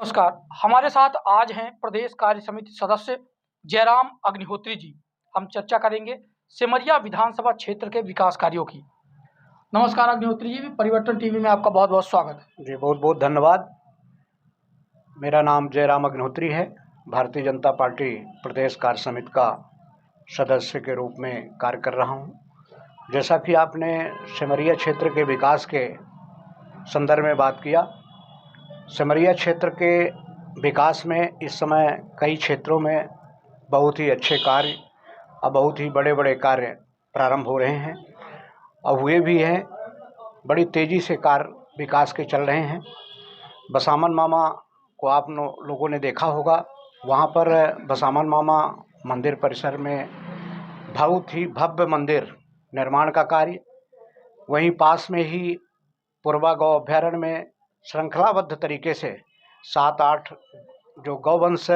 नमस्कार। हमारे साथ आज हैं प्रदेश कार्य समिति सदस्य जयराम अग्निहोत्री जी। हम चर्चा करेंगे सिमरिया विधानसभा क्षेत्र के विकास कार्यों की। नमस्कार अग्निहोत्री जी, परिवर्तन टीवी में आपका बहुत बहुत स्वागत है। जी, बहुत बहुत धन्यवाद। मेरा नाम जयराम अग्निहोत्री है। भारतीय जनता पार्टी प्रदेश कार्य समिति का सदस्य के रूप में कार्य कर रहा हूँ। जैसा कि आपने सिमरिया क्षेत्र के विकास के संदर्भ में बात किया, सिमरिया क्षेत्र के विकास में इस समय कई क्षेत्रों में बहुत ही अच्छे कार्य और बहुत ही बड़े बड़े कार्य प्रारंभ हो रहे हैं और हुए भी हैं। बड़ी तेज़ी से कार्य विकास के चल रहे हैं। बसामन मामा को आप लोगों ने देखा होगा। वहाँ पर बसामन मामा मंदिर परिसर में बहुत ही भव्य मंदिर निर्माण का कार्य, वहीं पास में ही पूर्वा गौ अभ्यारण्य में श्रृंखलाबद्ध तरीके से 7-8 जो गौवंश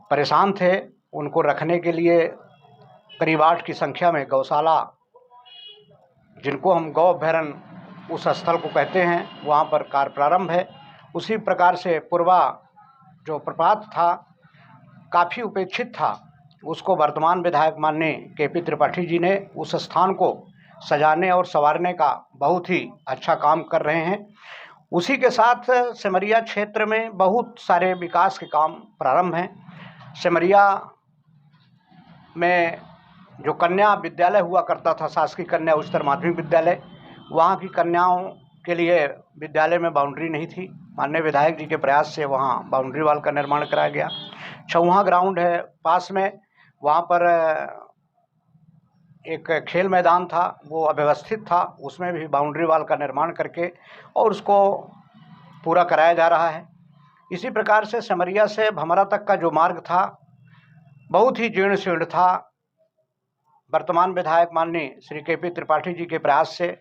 परेशान थे उनको रखने के लिए करीब 8 की संख्या में गौशाला, जिनको हम गौ अभ्यारण्य उस स्थल को कहते हैं, वहाँ पर कार्य प्रारंभ है। उसी प्रकार से पूर्वा जो प्रपात था, काफ़ी उपेक्षित था, उसको वर्तमान विधायक माननीय केपी त्रिपाठी जी ने उस स्थान को सजाने और संवारने का बहुत ही अच्छा काम कर रहे हैं। उसी के साथ सिमरिया क्षेत्र में बहुत सारे विकास के काम प्रारंभ हैं। सिमरिया में जो कन्या विद्यालय हुआ करता था, शासकीय कन्या उच्चतर माध्यमिक विद्यालय, वहाँ की कन्याओं के लिए विद्यालय में बाउंड्री नहीं थी। माननीय विधायक जी के प्रयास से वहाँ बाउंड्री वाल का निर्माण कराया गया। छौहा ग्राउंड है पास में, वहाँ पर एक खेल मैदान था, वो अव्यवस्थित था, उसमें भी बाउंड्री वाल का निर्माण करके और उसको पूरा कराया जा रहा है। इसी प्रकार से सिमरिया से भमरा तक का जो मार्ग था बहुत ही जीर्ण शीर्ण था। वर्तमान विधायक माननीय श्री केपी त्रिपाठी जी के प्रयास से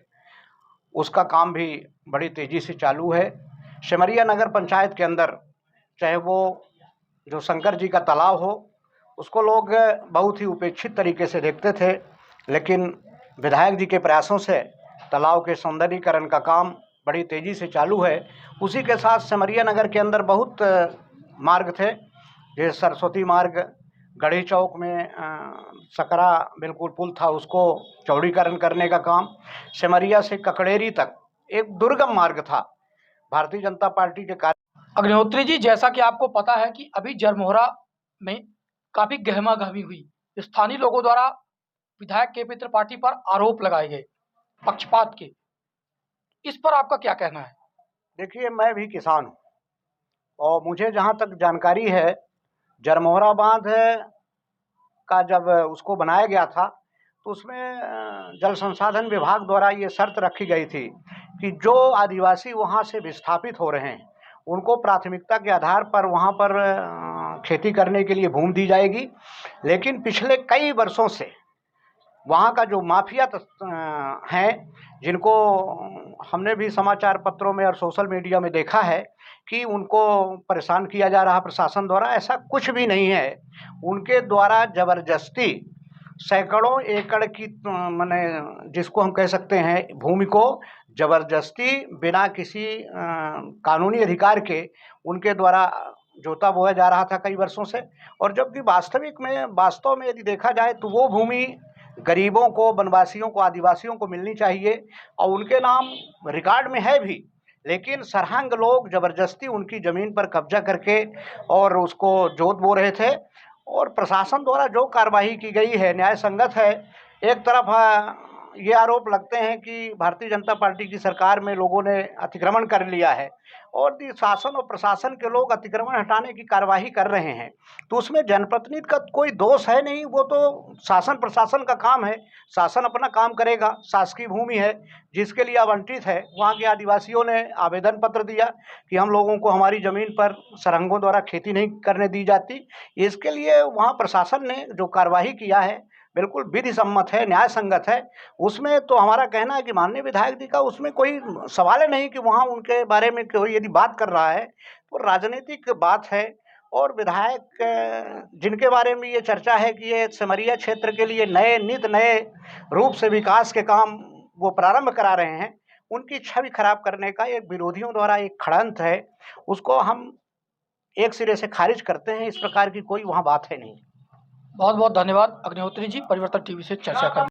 उसका काम भी बड़ी तेज़ी से चालू है। सिमरिया नगर पंचायत के अंदर चाहे वो जो शंकर जी का तालाब हो, उसको लोग बहुत ही उपेक्षित तरीके से देखते थे, लेकिन विधायक जी के प्रयासों से तालाब के सौंदर्यीकरण का काम बड़ी तेज़ी से चालू है। उसी के साथ सिमरिया नगर के अंदर बहुत मार्ग थे, जैसे सरस्वती मार्ग, गढ़ी चौक में सकरा बिल्कुल पुल था, उसको चौड़ीकरण करने का काम। सिमरिया से ककड़ेरी तक एक दुर्गम मार्ग था। भारतीय जनता पार्टी के कार्य अग्निहोत्री जी, जैसा कि आपको पता है कि अभी जरमोहरा में काफ़ी गहमागहमी हुई। स्थानीय लोगों द्वारा विधायक केपी त्रिपाठी पर आरोप लगाए गए पक्षपात के, इस पर आपका क्या कहना है? देखिए, मैं भी किसान हूँ और मुझे जहाँ तक जानकारी है, जरमोहरा बांध का जब उसको बनाया गया था तो उसमें जल संसाधन विभाग द्वारा ये शर्त रखी गई थी कि जो आदिवासी वहाँ से विस्थापित हो रहे हैं उनको प्राथमिकता के आधार पर वहाँ पर खेती करने के लिए भूमि दी जाएगी। लेकिन पिछले कई वर्षों से वहाँ का जो माफिया हैं, जिनको हमने भी समाचार पत्रों में और सोशल मीडिया में देखा है कि उनको परेशान किया जा रहा प्रशासन द्वारा, ऐसा कुछ भी नहीं है। उनके द्वारा ज़बरदस्ती सैकड़ों एकड़ की माने जिसको हम कह सकते हैं भूमि को ज़बरदस्ती बिना किसी कानूनी अधिकार के उनके द्वारा जोता बोया जा रहा था कई वर्षों से। और जबकि वास्तव में यदि देखा जाए तो वो भूमि गरीबों को, वनवासियों को, आदिवासियों को मिलनी चाहिए और उनके नाम रिकॉर्ड में है भी, लेकिन सरहंग लोग ज़बरदस्ती उनकी ज़मीन पर कब्जा करके और उसको जोत बो रहे थे। और प्रशासन द्वारा जो कार्रवाई की गई है न्याय संगत है। एक तरफ ये आरोप लगते हैं कि भारतीय जनता पार्टी की सरकार में लोगों ने अतिक्रमण कर लिया है और शासन और प्रशासन के लोग अतिक्रमण हटाने की कार्रवाई कर रहे हैं, तो उसमें जनप्रतिनिधि का कोई दोष है नहीं। वो तो शासन प्रशासन का काम है, शासन अपना काम करेगा। शासकीय भूमि है जिसके लिए आवंटित है, वहाँ के आदिवासियों ने आवेदन पत्र दिया कि हम लोगों को हमारी ज़मीन पर सरहंगों द्वारा खेती नहीं करने दी जाती। इसके लिए वहाँ प्रशासन ने जो कार्रवाई किया है बिल्कुल विधि सम्मत है, न्याय संगत है। उसमें तो हमारा कहना है कि माननीय विधायक जी का उसमें कोई सवाल है नहीं कि वहाँ उनके बारे में कोई यदि बात कर रहा है तो राजनीतिक बात है। और विधायक जिनके बारे में ये चर्चा है कि ये सिमरिया क्षेत्र के लिए नित नए रूप से विकास के काम वो प्रारंभ करा रहे हैं, उनकी छवि खराब करने का एक विरोधियों द्वारा एक षड्यंत्र है। उसको हम एक सिरे से खारिज करते हैं। इस प्रकार की कोई वहाँ बात है नहीं। बहुत बहुत धन्यवाद अग्निहोत्री जी, परिवर्तन टीवी से चर्चा करने